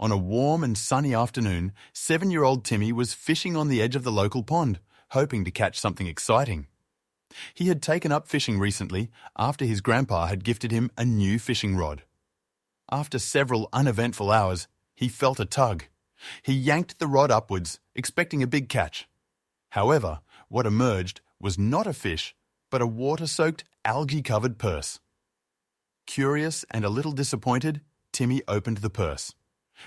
On a warm and sunny afternoon, 7-year-old Timmy was fishing on the edge of the local pond, hoping to catch something exciting. He had taken up fishing recently after his grandpa had gifted him a new fishing rod. After several uneventful hours, he felt a tug. He yanked the rod upwards, expecting a big catch. However, what emerged was not a fish, but a water-soaked, algae-covered purse. Curious and a little disappointed, Timmy opened the purse.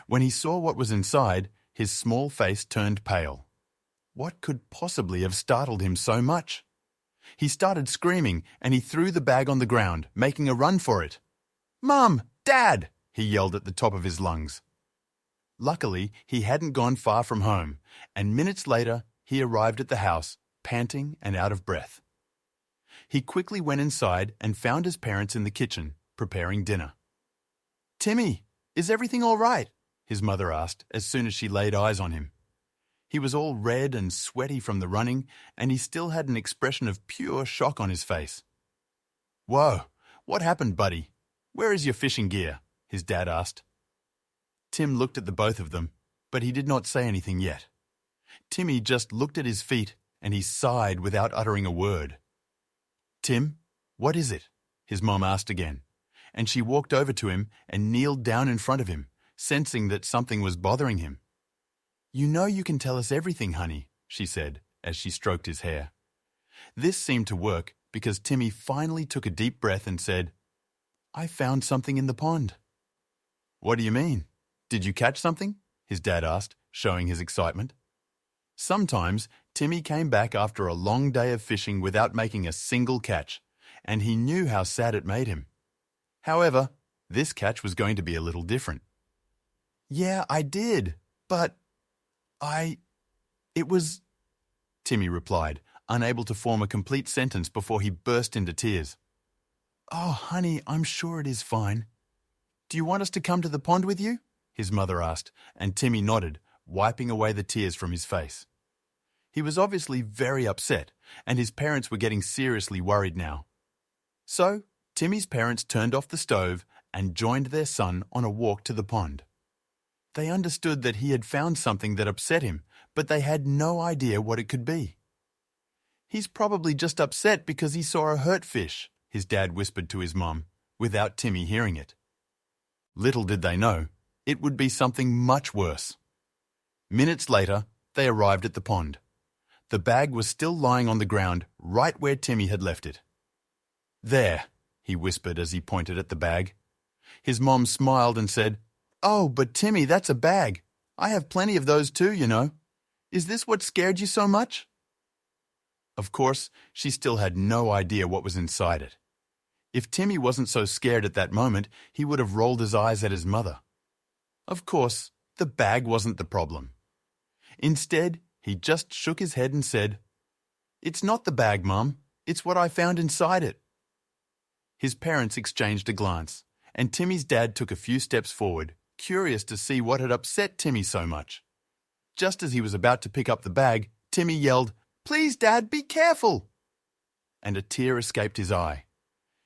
When he saw what was inside, his small face turned pale. What could possibly have startled him so much? He started screaming and he threw the bag on the ground, making a run for it. "Mum! Dad!" he yelled at the top of his lungs. Luckily, he hadn't gone far from home, and minutes later, he arrived at the house, panting and out of breath. He quickly went inside and found his parents in the kitchen, preparing dinner. "Timmy, is everything all right?" his mother asked as soon as she laid eyes on him. He was all red and sweaty from the running, and he still had an expression of pure shock on his face. "Whoa, what happened, buddy? Where is your fishing gear?" his dad asked. Tim looked at the both of them, but he did not say anything yet. Timmy just looked at his feet, and he sighed without uttering a word. "Tim, what is it?" his mom asked again, and she walked over to him and kneeled down in front of him, sensing that something was bothering him. "You know you can tell us everything, honey," she said as she stroked his hair. This seemed to work because Timmy finally took a deep breath and said, "I found something in the pond." "What do you mean? Did you catch something?" his dad asked, showing his excitement. Sometimes Timmy came back after a long day of fishing without making a single catch, and he knew how sad it made him. However, this catch was going to be a little different. "Yeah, I did, but it was," Timmy replied, unable to form a complete sentence before he burst into tears. "Oh, honey, I'm sure it is fine. Do you want us to come to the pond with you?" his mother asked, and Timmy nodded, wiping away the tears from his face. He was obviously very upset, and his parents were getting seriously worried now. So, Timmy's parents turned off the stove and joined their son on a walk to the pond. They understood that he had found something that upset him, but they had no idea what it could be. "He's probably just upset because he saw a hurt fish," his dad whispered to his mom, without Timmy hearing it. Little did they know, it would be something much worse. Minutes later, they arrived at the pond. The bag was still lying on the ground right where Timmy had left it. "There," he whispered as he pointed at the bag. His mom smiled and said, "Oh, but Timmy, that's a bag. I have plenty of those too, you know. Is this what scared you so much?" Of course, she still had no idea what was inside it. If Timmy wasn't so scared at that moment, he would have rolled his eyes at his mother. Of course, the bag wasn't the problem. Instead, he just shook his head and said, "It's not the bag, Mum. It's what I found inside it." His parents exchanged a glance, and Timmy's dad took a few steps forward, curious to see what had upset Timmy so much. Just as he was about to pick up the bag, Timmy yelled, "Please, Dad, be careful!" And a tear escaped his eye.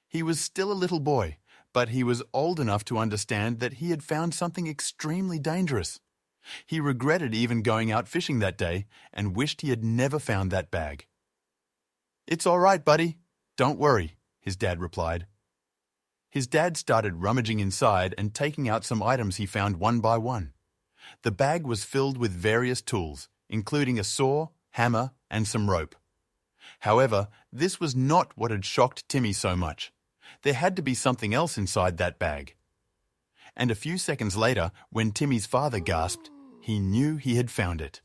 He was still a little boy, but he was old enough to understand that he had found something extremely dangerous. He regretted even going out fishing that day and wished he had never found that bag. "It's all right, buddy. Don't worry," his dad replied. His dad started rummaging inside and taking out some items he found one by one. The bag was filled with various tools, including a saw, hammer, and some rope. However, this was not what had shocked Timmy so much. There had to be something else inside that bag. And a few seconds later, when Timmy's father gasped, he knew he had found it.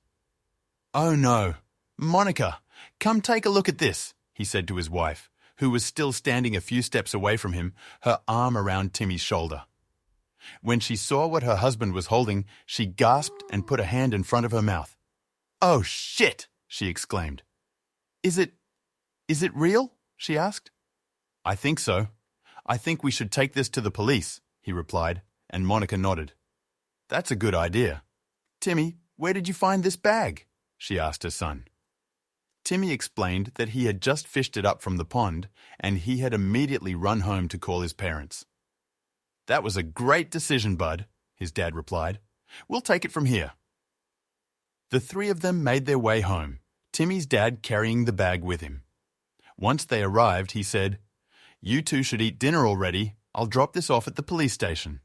"Oh no! Monica, come take a look at this," he said to his wife, who was still standing a few steps away from him, her arm around Timmy's shoulder. When she saw what her husband was holding, she gasped and put a hand in front of her mouth. "Oh shit!" she exclaimed. Is it real?" she asked. "I think so. I think we should take this to the police," he replied, and Monica nodded. "That's a good idea. Timmy, where did you find this bag?" she asked her son. Timmy explained that he had just fished it up from the pond, and he had immediately run home to call his parents. "That was a great decision, Bud," his dad replied. We'll take it from here." The three of them made their way home, Timmy's dad carrying the bag with him. Once they arrived, he said, "You two should eat dinner already. I'll drop this off at the police station."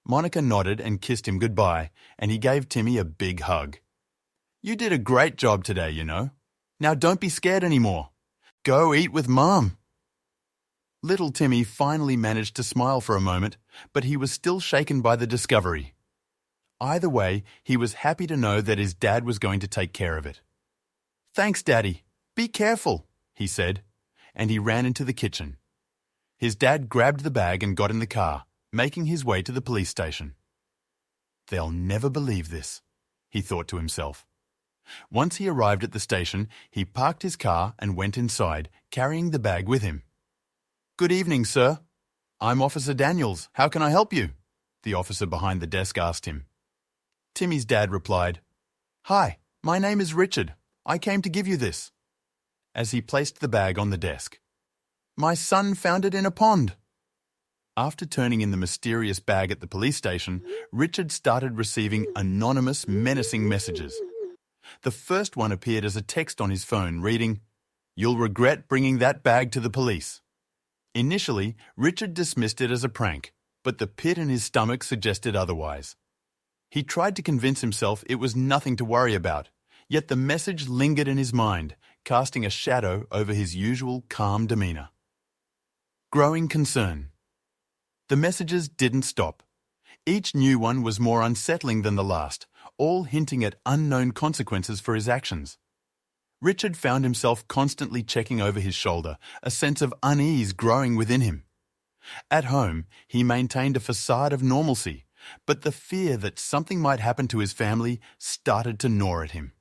Monica nodded and kissed him goodbye, and he gave Timmy a big hug. "You did a great job today, you know. Now don't be scared anymore. Go eat with Mom." Little Timmy finally managed to smile for a moment, but he was still shaken by the discovery. Either way, he was happy to know that his dad was going to take care of it. "Thanks, Daddy. Be careful," he said, and he ran into the kitchen. His dad grabbed the bag and got in the car, making his way to the police station. "They'll never believe this," he thought to himself. Once he arrived at the station, he parked his car and went inside, carrying the bag with him. "Good evening, sir. I'm Officer Daniels. How can I help you?" the officer behind the desk asked him. Timmy's dad replied, "Hi, my name is Richard. I came to give you this," as he placed the bag on the desk. "My son found it in a pond." After turning in the mysterious bag at the police station, Richard started receiving anonymous, menacing messages. The first one appeared as a text on his phone reading, "You'll regret bringing that bag to the police." Initially, Richard dismissed it as a prank, but the pit in his stomach suggested otherwise. He tried to convince himself it was nothing to worry about, yet the message lingered in his mind, casting a shadow over his usual calm demeanor. Growing concern. The messages didn't stop. Each new one was more unsettling than the last, all hinting at unknown consequences for his actions. Richard found himself constantly checking over his shoulder, a sense of unease growing within him. At home, he maintained a facade of normalcy, but the fear that something might happen to his family started to gnaw at him.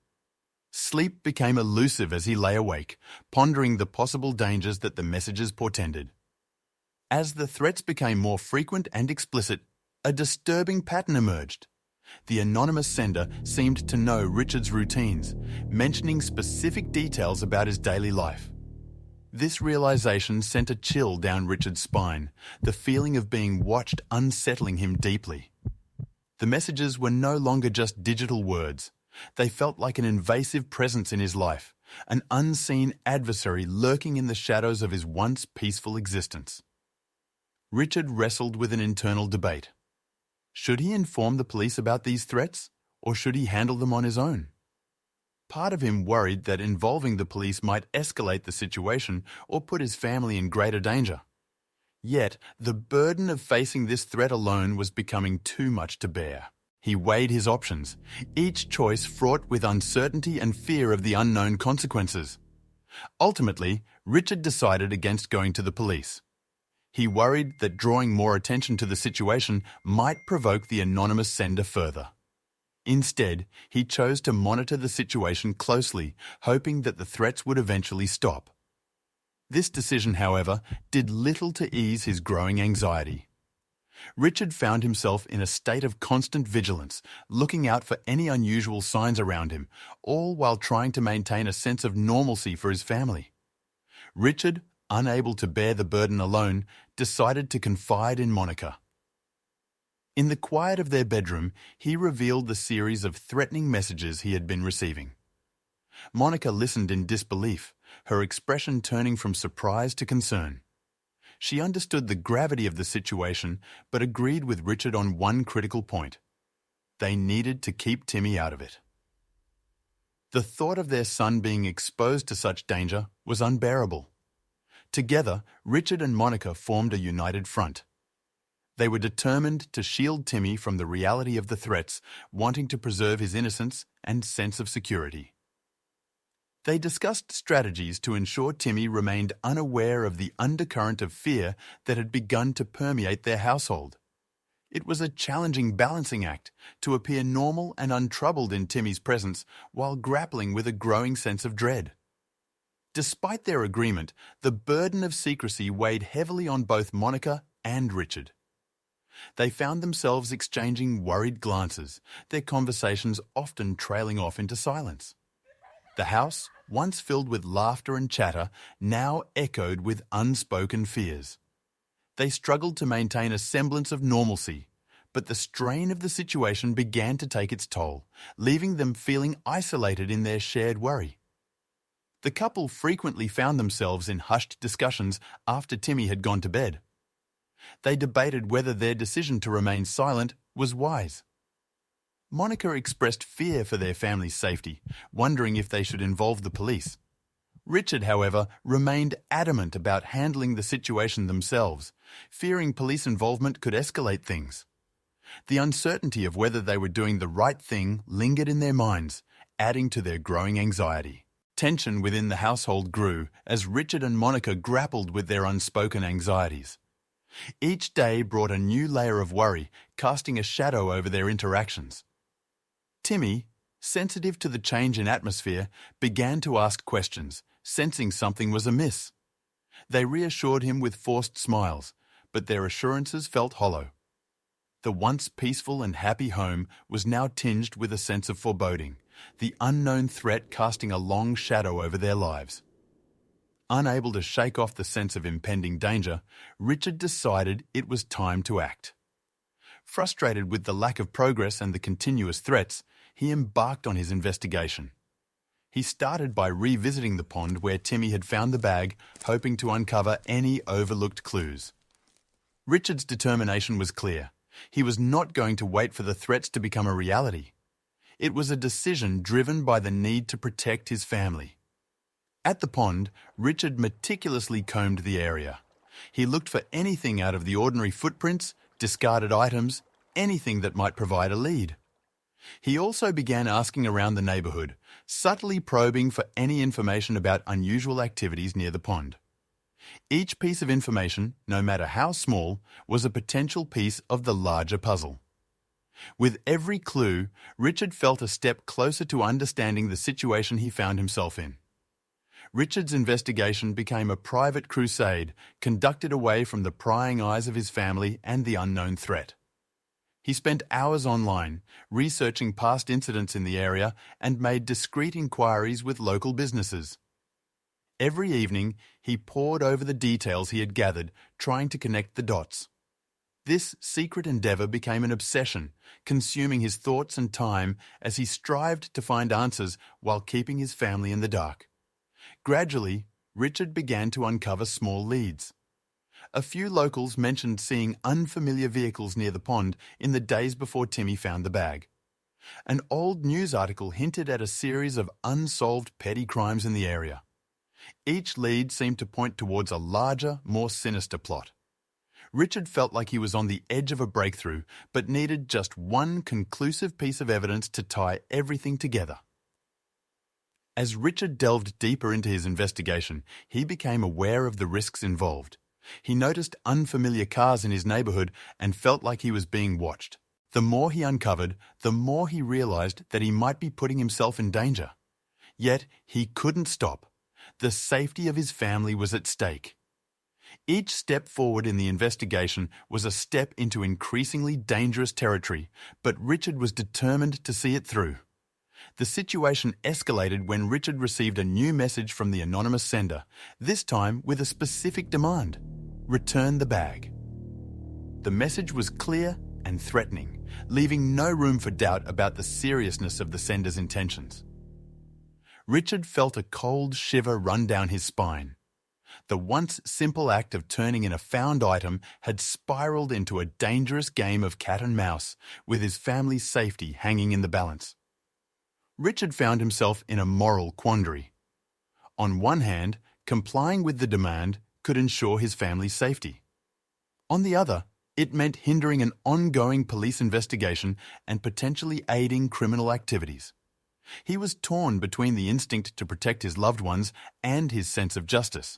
Sleep became elusive as he lay awake, pondering the possible dangers that the messages portended. As the threats became more frequent and explicit, a disturbing pattern emerged. The anonymous sender seemed to know Richard's routines, mentioning specific details about his daily life. This realization sent a chill down Richard's spine, the feeling of being watched unsettling him deeply. The messages were no longer just digital words. They felt like an invasive presence in his life, an unseen adversary lurking in the shadows of his once peaceful existence. Richard wrestled with an internal debate. Should he inform the police about these threats, or should he handle them on his own? Part of him worried that involving the police might escalate the situation or put his family in greater danger. Yet, the burden of facing this threat alone was becoming too much to bear. He weighed his options, each choice fraught with uncertainty and fear of the unknown consequences. Ultimately, Richard decided against going to the police. He worried that drawing more attention to the situation might provoke the anonymous sender further. Instead, he chose to monitor the situation closely, hoping that the threats would eventually stop. This decision, however, did little to ease his growing anxiety. Richard found himself in a state of constant vigilance, looking out for any unusual signs around him, all while trying to maintain a sense of normalcy for his family. Richard, unable to bear the burden alone, decided to confide in Monica. In the quiet of their bedroom, he revealed the series of threatening messages he had been receiving. Monica listened in disbelief, her expression turning from surprise to concern. She understood the gravity of the situation, but agreed with Richard on one critical point. They needed to keep Timmy out of it. The thought of their son being exposed to such danger was unbearable. Together, Richard and Monica formed a united front. They were determined to shield Timmy from the reality of the threats, wanting to preserve his innocence and sense of security. They discussed strategies to ensure Timmy remained unaware of the undercurrent of fear that had begun to permeate their household. It was a challenging balancing act to appear normal and untroubled in Timmy's presence while grappling with a growing sense of dread. Despite their agreement, the burden of secrecy weighed heavily on both Monica and Richard. They found themselves exchanging worried glances, their conversations often trailing off into silence. The house, once filled with laughter and chatter, now echoed with unspoken fears. They struggled to maintain a semblance of normalcy, but the strain of the situation began to take its toll, leaving them feeling isolated in their shared worry. The couple frequently found themselves in hushed discussions after Timmy had gone to bed. They debated whether their decision to remain silent was wise. Monica expressed fear for their family's safety, wondering if they should involve the police. Richard, however, remained adamant about handling the situation themselves, fearing police involvement could escalate things. The uncertainty of whether they were doing the right thing lingered in their minds, adding to their growing anxiety. Tension within the household grew as Richard and Monica grappled with their unspoken anxieties. Each day brought a new layer of worry, casting a shadow over their interactions. Timmy, sensitive to the change in atmosphere, began to ask questions, sensing something was amiss. They reassured him with forced smiles, but their assurances felt hollow. The once peaceful and happy home was now tinged with a sense of foreboding, the unknown threat casting a long shadow over their lives. Unable to shake off the sense of impending danger, Richard decided it was time to act. Frustrated with the lack of progress and the continuous threats, he embarked on his investigation. He started by revisiting the pond where Timmy had found the bag, hoping to uncover any overlooked clues. Richard's determination was clear. He was not going to wait for the threats to become a reality. It was a decision driven by the need to protect his family. At the pond, Richard meticulously combed the area. He looked for anything out of the ordinary footprints, discarded items, anything that might provide a lead. He also began asking around the neighbourhood, subtly probing for any information about unusual activities near the pond. Each piece of information, no matter how small, was a potential piece of the larger puzzle. With every clue, Richard felt a step closer to understanding the situation he found himself in. Richard's investigation became a private crusade, conducted away from the prying eyes of his family and the unknown threat. He spent hours online, researching past incidents in the area and made discreet inquiries with local businesses. Every evening, he pored over the details he had gathered, trying to connect the dots. This secret endeavour became an obsession, consuming his thoughts and time as he strived to find answers while keeping his family in the dark. Gradually, Richard began to uncover small leads. A few locals mentioned seeing unfamiliar vehicles near the pond in the days before Timmy found the bag. An old news article hinted at a series of unsolved petty crimes in the area. Each lead seemed to point towards a larger, more sinister plot. Richard felt like he was on the edge of a breakthrough, but needed just one conclusive piece of evidence to tie everything together. As Richard delved deeper into his investigation, he became aware of the risks involved. He noticed unfamiliar cars in his neighbourhood and felt like he was being watched. The more he uncovered, the more he realised that he might be putting himself in danger. Yet he couldn't stop. The safety of his family was at stake. Each step forward in the investigation was a step into increasingly dangerous territory, but Richard was determined to see it through. The situation escalated when Richard received a new message from the anonymous sender, this time with a specific demand: return the bag. The message was clear and threatening, leaving no room for doubt about the seriousness of the sender's intentions. Richard felt a cold shiver run down his spine. The once simple act of turning in a found item had spiraled into a dangerous game of cat and mouse, with his family's safety hanging in the balance. Richard found himself in a moral quandary. On one hand, complying with the demand could ensure his family's safety. On the other, it meant hindering an ongoing police investigation and potentially aiding criminal activities. He was torn between the instinct to protect his loved ones and his sense of justice.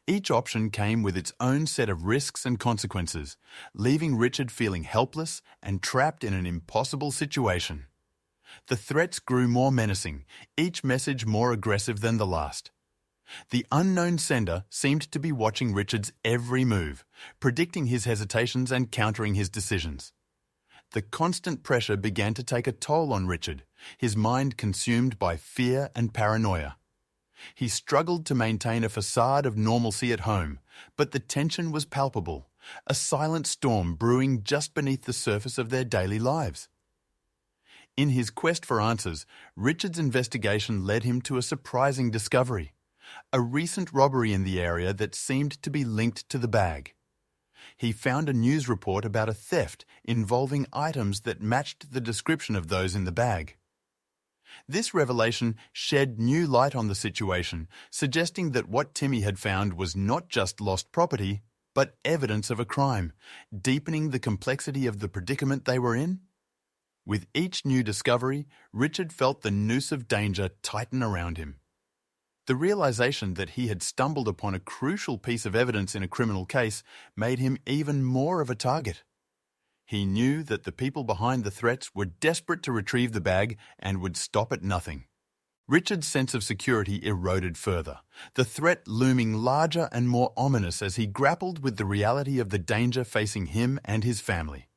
Each option came with its own set of risks and consequences, leaving Richard feeling helpless and trapped in an impossible situation. The threats grew more menacing, each message more aggressive than the last. The unknown sender seemed to be watching Richard's every move, predicting his hesitations and countering his decisions. The constant pressure began to take a toll on Richard, his mind consumed by fear and paranoia. He struggled to maintain a facade of normalcy at home, but the tension was palpable, a silent storm brewing just beneath the surface of their daily lives. In his quest for answers, Richard's investigation led him to a surprising discovery: a recent robbery in the area that seemed to be linked to the bag. He found a news report about a theft involving items that matched the description of those in the bag. This revelation shed new light on the situation, suggesting that what Timmy had found was not just lost property, but evidence of a crime, deepening the complexity of the predicament they were in. With each new discovery, Richard felt the noose of danger tighten around him. The realization that he had stumbled upon a crucial piece of evidence in a criminal case made him even more of a target. He knew that the people behind the threats were desperate to retrieve the bag and would stop at nothing. Richard's sense of security eroded further, the threat looming larger and more ominous as he grappled with the reality of the danger facing him and his family.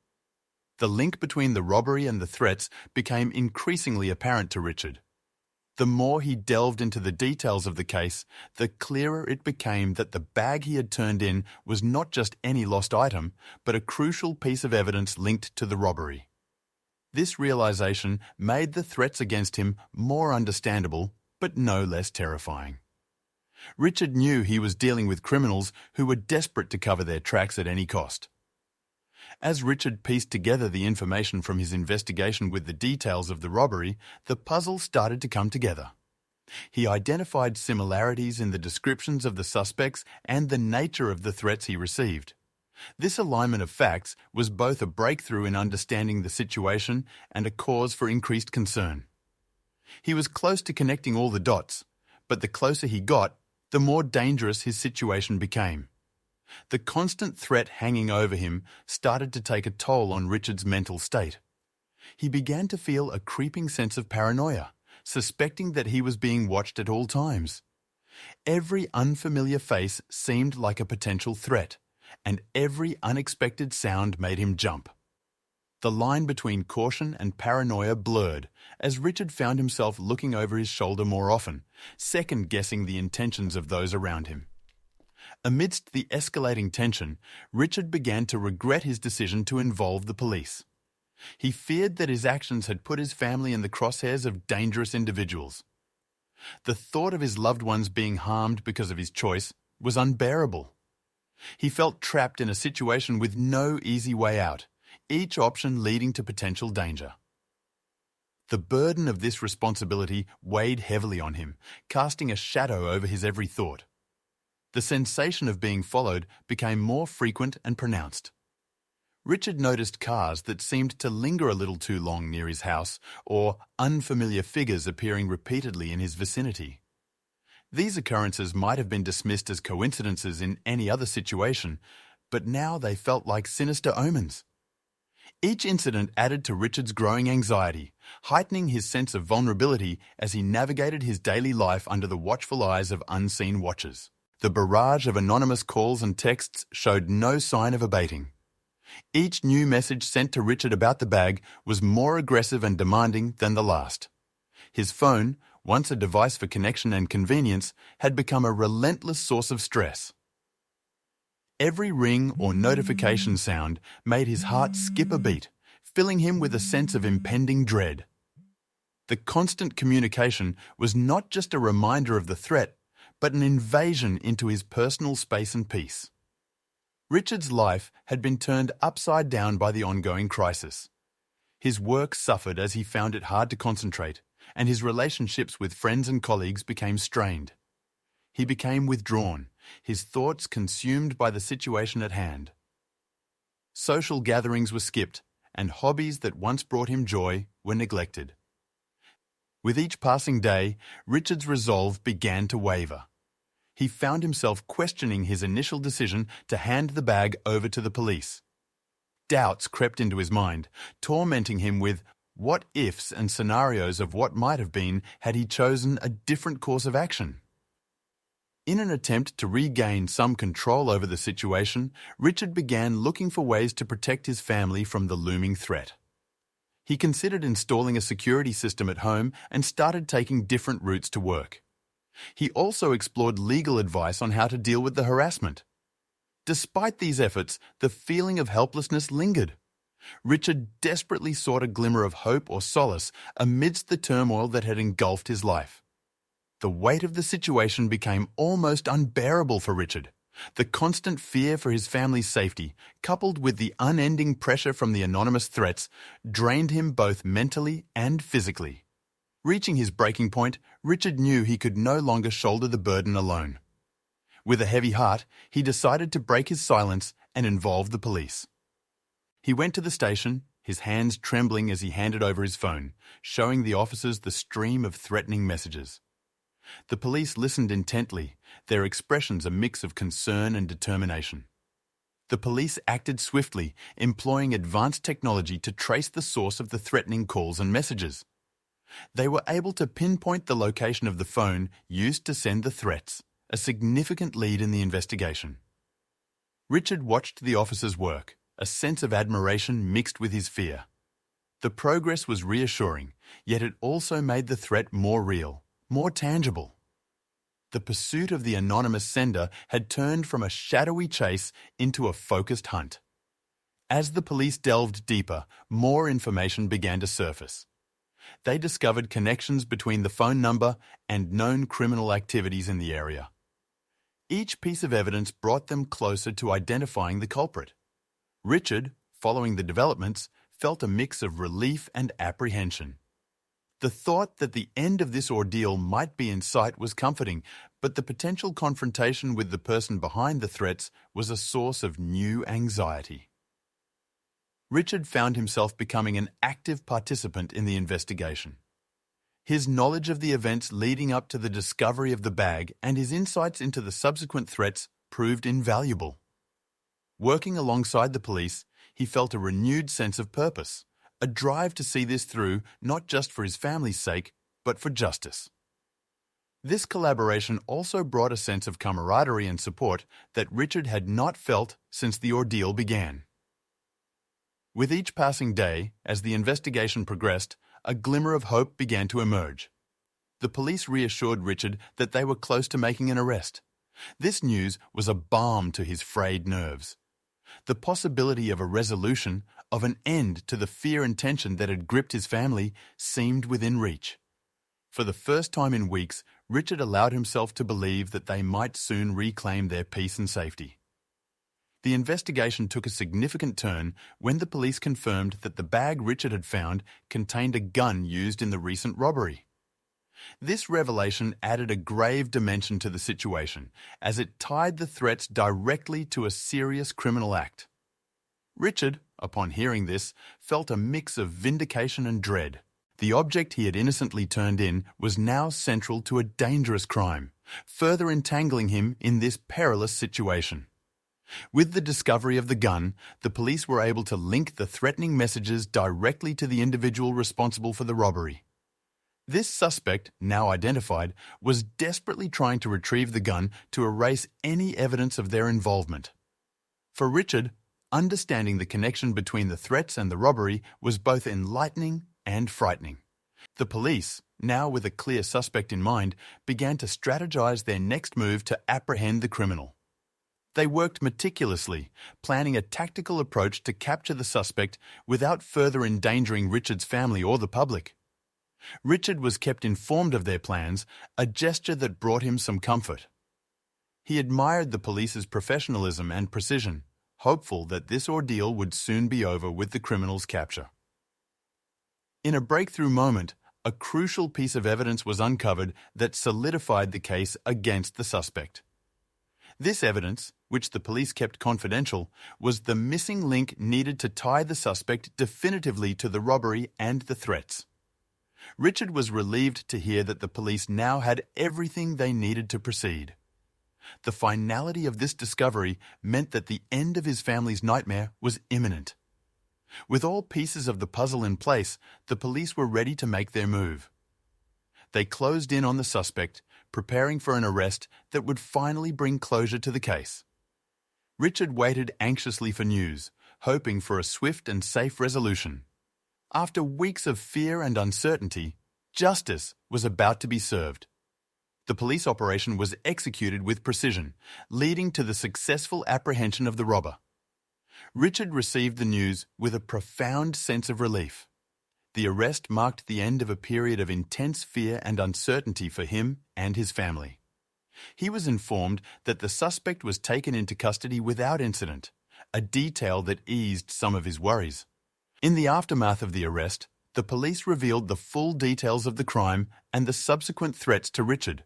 The link between the robbery and the threats became increasingly apparent to Richard. The more he delved into the details of the case, the clearer it became that the bag he had turned in was not just any lost item, but a crucial piece of evidence linked to the robbery. This realization made the threats against him more understandable, but no less terrifying. Richard knew he was dealing with criminals who were desperate to cover their tracks at any cost. As Richard pieced together the information from his investigation with the details of the robbery, the puzzle started to come together. He identified similarities in the descriptions of the suspects and the nature of the threats he received. This alignment of facts was both a breakthrough in understanding the situation and a cause for increased concern. He was close to connecting all the dots, but the closer he got, the more dangerous his situation became. The constant threat hanging over him started to take a toll on Richard's mental state. He began to feel a creeping sense of paranoia, suspecting that he was being watched at all times. Every unfamiliar face seemed like a potential threat, and every unexpected sound made him jump. The line between caution and paranoia blurred as Richard found himself looking over his shoulder more often, second-guessing the intentions of those around him. Amidst the escalating tension, Richard began to regret his decision to involve the police. He feared that his actions had put his family in the crosshairs of dangerous individuals. The thought of his loved ones being harmed because of his choice was unbearable. He felt trapped in a situation with no easy way out, each option leading to potential danger. The burden of this responsibility weighed heavily on him, casting a shadow over his every thought. The sensation of being followed became more frequent and pronounced. Richard noticed cars that seemed to linger a little too long near his house, or unfamiliar figures appearing repeatedly in his vicinity. These occurrences might have been dismissed as coincidences in any other situation, but now they felt like sinister omens. Each incident added to Richard's growing anxiety, heightening his sense of vulnerability as he navigated his daily life under the watchful eyes of unseen watchers. The barrage of anonymous calls and texts showed no sign of abating. Each new message sent to Richard about the bag was more aggressive and demanding than the last. His phone, once a device for connection and convenience, had become a relentless source of stress. Every ring or notification sound made his heart skip a beat, filling him with a sense of impending dread. The constant communication was not just a reminder of the threat, but an invasion into his personal space and peace. Richard's life had been turned upside down by the ongoing crisis. His work suffered as he found it hard to concentrate, and his relationships with friends and colleagues became strained. He became withdrawn, his thoughts consumed by the situation at hand. Social gatherings were skipped, and hobbies that once brought him joy were neglected. With each passing day, Richard's resolve began to waver. He found himself questioning his initial decision to hand the bag over to the police. Doubts crept into his mind, tormenting him with what-ifs and scenarios of what might have been had he chosen a different course of action. In an attempt to regain some control over the situation, Richard began looking for ways to protect his family from the looming threat. He considered installing a security system at home and started taking different routes to work. He also explored legal advice on how to deal with the harassment. Despite these efforts, the feeling of helplessness lingered. Richard desperately sought a glimmer of hope or solace amidst the turmoil that had engulfed his life. The weight of the situation became almost unbearable for Richard. The constant fear for his family's safety, coupled with the unending pressure from the anonymous threats, drained him both mentally and physically. Reaching his breaking point, Richard knew he could no longer shoulder the burden alone. With a heavy heart, he decided to break his silence and involve the police. He went to the station, his hands trembling as he handed over his phone, showing the officers the stream of threatening messages. The police listened intently, their expressions a mix of concern and determination. The police acted swiftly, employing advanced technology to trace the source of the threatening calls and messages. They were able to pinpoint the location of the phone used to send the threats, a significant lead in the investigation. Richard watched the officers work, a sense of admiration mixed with his fear. The progress was reassuring, yet it also made the threat more real, more tangible. The pursuit of the anonymous sender had turned from a shadowy chase into a focused hunt. As the police delved deeper, more information began to surface. They discovered connections between the phone number and known criminal activities in the area. Each piece of evidence brought them closer to identifying the culprit. Richard, following the developments, felt a mix of relief and apprehension. The thought that the end of this ordeal might be in sight was comforting, but the potential confrontation with the person behind the threats was a source of new anxiety. Richard found himself becoming an active participant in the investigation. His knowledge of the events leading up to the discovery of the bag and his insights into the subsequent threats proved invaluable. Working alongside the police, he felt a renewed sense of purpose, a drive to see this through not just for his family's sake, but for justice. This collaboration also brought a sense of camaraderie and support that Richard had not felt since the ordeal began. With each passing day, as the investigation progressed, a glimmer of hope began to emerge. The police reassured Richard that they were close to making an arrest. This news was a balm to his frayed nerves. The possibility of a resolution, of an end to the fear and tension that had gripped his family, seemed within reach. For the first time in weeks, Richard allowed himself to believe that they might soon reclaim their peace and safety. The investigation took a significant turn when the police confirmed that the bag Richard had found contained a gun used in the recent robbery. This revelation added a grave dimension to the situation, as it tied the threats directly to a serious criminal act. Richard, upon hearing this, felt a mix of vindication and dread. The object he had innocently turned in was now central to a dangerous crime, further entangling him in this perilous situation. With the discovery of the gun, the police were able to link the threatening messages directly to the individual responsible for the robbery. This suspect, now identified, was desperately trying to retrieve the gun to erase any evidence of their involvement. For Richard, understanding the connection between the threats and the robbery was both enlightening and frightening. The police, now with a clear suspect in mind, began to strategize their next move to apprehend the criminal. They worked meticulously, planning a tactical approach to capture the suspect without further endangering Richard's family or the public. Richard was kept informed of their plans, a gesture that brought him some comfort. He admired the police's professionalism and precision, hopeful that this ordeal would soon be over with the criminal's capture. In a breakthrough moment, a crucial piece of evidence was uncovered that solidified the case against the suspect. This evidence, which the police kept confidential, was the missing link needed to tie the suspect definitively to the robbery and the threats. Richard was relieved to hear that the police now had everything they needed to proceed. The finality of this discovery meant that the end of his family's nightmare was imminent. With all pieces of the puzzle in place, the police were ready to make their move. They closed in on the suspect, preparing for an arrest that would finally bring closure to the case. Richard waited anxiously for news, hoping for a swift and safe resolution. After weeks of fear and uncertainty, justice was about to be served. The police operation was executed with precision, leading to the successful apprehension of the robber. Richard received the news with a profound sense of relief. The arrest marked the end of a period of intense fear and uncertainty for him and his family. He was informed that the suspect was taken into custody without incident, a detail that eased some of his worries. In the aftermath of the arrest, the police revealed the full details of the crime and the subsequent threats to Richard.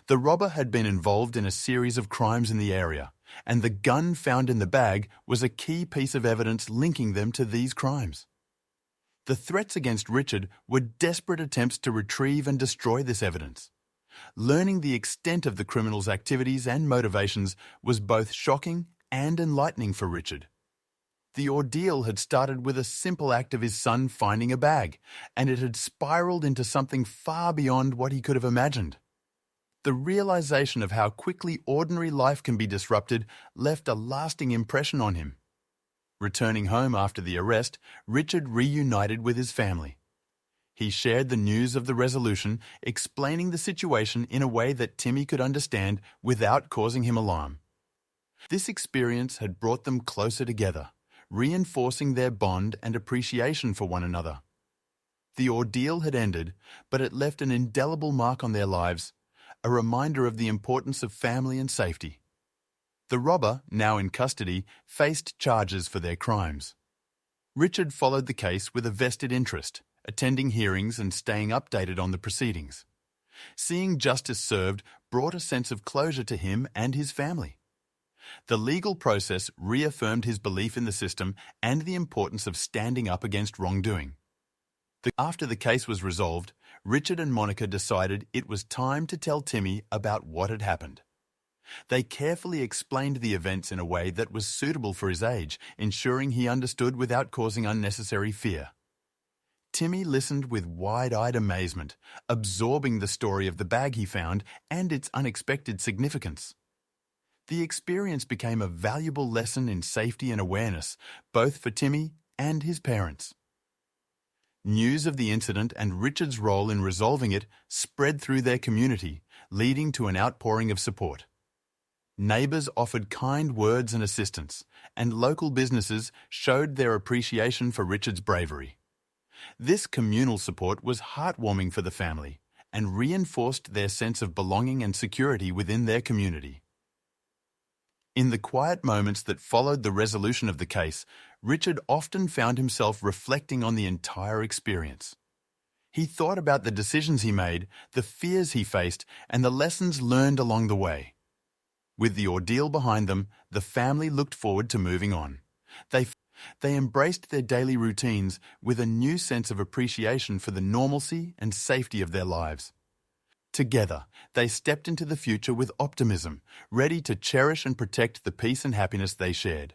The robber had been involved in a series of crimes in the area, and the gun found in the bag was a key piece of evidence linking them to these crimes. The threats against Richard were desperate attempts to retrieve and destroy this evidence. Learning the extent of the criminal's activities and motivations was both shocking and enlightening for Richard. The ordeal had started with a simple act of his son finding a bag, and it had spiraled into something far beyond what he could have imagined. The realization of how quickly ordinary life can be disrupted left a lasting impression on him. Returning home after the arrest, Richard reunited with his family. He shared the news of the resolution, explaining the situation in a way that Timmy could understand without causing him alarm. This experience had brought them closer together, reinforcing their bond and appreciation for one another. The ordeal had ended, but it left an indelible mark on their lives, a reminder of the importance of family and safety. The robber, now in custody, faced charges for their crimes. Richard followed the case with a vested interest, attending hearings and staying updated on the proceedings. Seeing justice served brought a sense of closure to him and his family. The legal process reaffirmed his belief in the system and the importance of standing up against wrongdoing. After the case was resolved, Richard and Monica decided it was time to tell Timmy about what had happened. They carefully explained the events in a way that was suitable for his age, ensuring he understood without causing unnecessary fear. Timmy listened with wide-eyed amazement, absorbing the story of the bag he found and its unexpected significance. The experience became a valuable lesson in safety and awareness, both for Timmy and his parents. News of the incident and Richard's role in resolving it spread through their community, leading to an outpouring of support. Neighbours offered kind words and assistance, and local businesses showed their appreciation for Richard's bravery. This communal support was heartwarming for the family and reinforced their sense of belonging and security within their community. In the quiet moments that followed the resolution of the case, Richard often found himself reflecting on the entire experience. He thought about the decisions he made, the fears he faced, and the lessons learned along the way. With the ordeal behind them, the family looked forward to moving on. They embraced their daily routines with a new sense of appreciation for the normalcy and safety of their lives. Together, they stepped into the future with optimism, ready to cherish and protect the peace and happiness they shared.